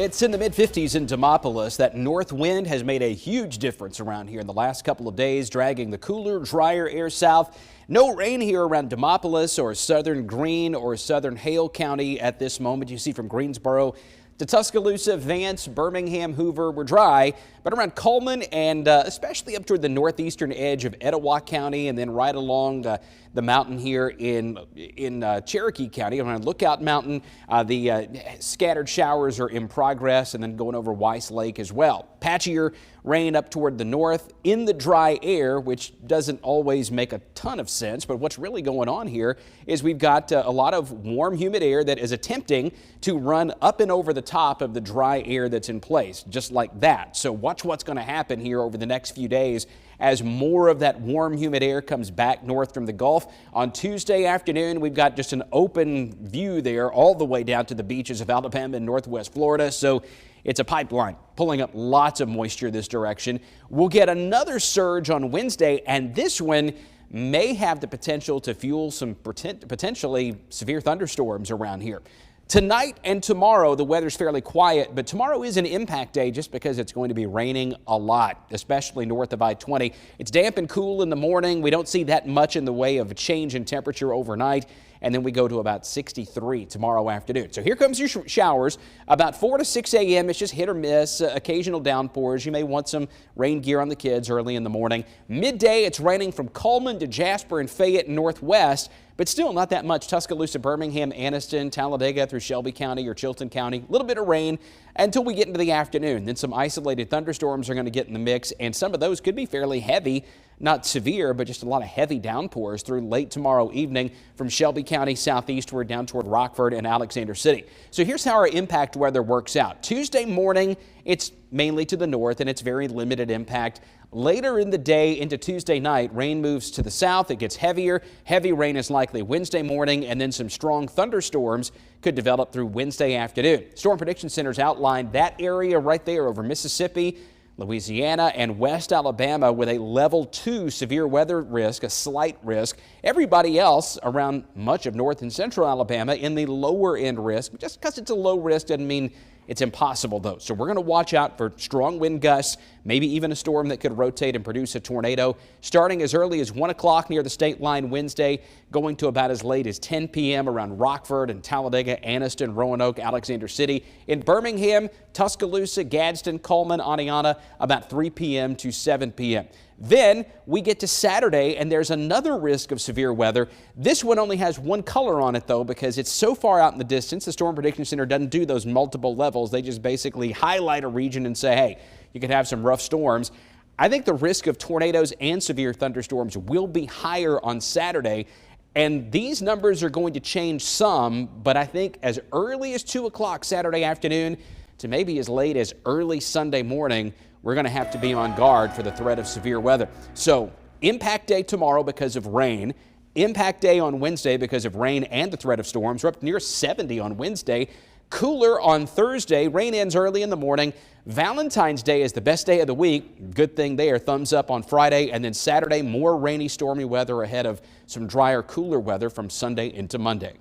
It's in the mid-50s in Demopolis. That north wind has made a huge difference around here in the last couple of days, dragging the cooler, drier air south. No rain here around Demopolis or southern Greene or southern Hale County at this moment. You see from Greensboro to Tuscaloosa, Vance, Birmingham, Hoover, we're dry, but around Coleman and especially up toward the northeastern edge of Etowah County and then right along the mountain here in Cherokee County around Lookout Mountain, the scattered showers are in progress and then going over Weiss Lake as well. Patchier rain up toward the north in the dry air, which doesn't always make a ton of sense, but what's really going on here is we've got a lot of warm, humid air that is attempting to run up and over the top of the dry air that's in place, just like that. So watch what's going to happen here over the next few days as more of that warm, humid air comes back north from the Gulf. On Tuesday afternoon, we've got just an open view there all the way down to the beaches of Alabama and northwest Florida. So it's a pipeline pulling up lots of moisture this direction. We'll get another surge on Wednesday, and this one may have the potential to fuel some potentially severe thunderstorms around here. Tonight and tomorrow, the weather's fairly quiet, but tomorrow is an impact day just because it's going to be raining a lot, especially north of I-20. It's damp and cool in the morning. We don't see that much in the way of a change in temperature overnight, and then we go to about 63 tomorrow afternoon. So here comes your showers. About 4 to 6 a.m. It's just hit or miss, occasional downpours. You may want some rain gear on the kids early in the morning. Midday, it's raining from Coleman to Jasper and Fayette and northwest, but still not that much. Tuscaloosa, Birmingham, Anniston, Talladega through Shelby County or Chilton County. A little bit of rain until we get into the afternoon. Then some isolated thunderstorms are going to get in the mix, and some of those could be fairly heavy. Not severe, but just a lot of heavy downpours through late tomorrow evening from Shelby County southeastward down toward Rockford and Alexander City. So here's how our impact weather works out. Tuesday morning, it's mainly to the north and it's very limited impact. Later in the day into Tuesday night, rain moves to the south. It gets heavier. Heavy rain is likely Wednesday morning, and then some strong thunderstorms could develop through Wednesday afternoon. Storm Prediction Center's outlined that area right there over Mississippi, Louisiana, and West Alabama with a level 2 severe weather risk, a slight risk. Everybody else around much of north and central Alabama in the lower end risk. Just because it's a low risk doesn't mean it's impossible, though. So we're going to watch out for strong wind gusts, maybe even a storm that could rotate and produce a tornado, starting as early as 1 o'clock near the state line Wednesday, going to about as late as 10 p.m. around Rockford and Talladega, Anniston, Roanoke, Alexander City. In Birmingham, Tuscaloosa, Gadsden, Coleman, Oneonta, about 3 p.m. to 7 p.m. Then we get to Saturday, and there's another risk of severe weather. This one only has one color on it, though, because it's so far out in the distance. The Storm Prediction Center doesn't do those multiple levels. They just basically highlight a region and say, hey, you could have some rough storms. I think the risk of tornadoes and severe thunderstorms will be higher on Saturday, and these numbers are going to change some, but I think as early as 2 o'clock Saturday afternoon to maybe as late as early Sunday morning, we're going to have to be on guard for the threat of severe weather. So impact day tomorrow because of rain. Impact day on Wednesday because of rain and the threat of storms. We're up near 70 on Wednesday. Cooler on Thursday. Rain ends early in the morning. Valentine's Day is the best day of the week. Good thing there. Thumbs up on Friday. And then Saturday, more rainy, stormy weather ahead of some drier, cooler weather from Sunday into Monday.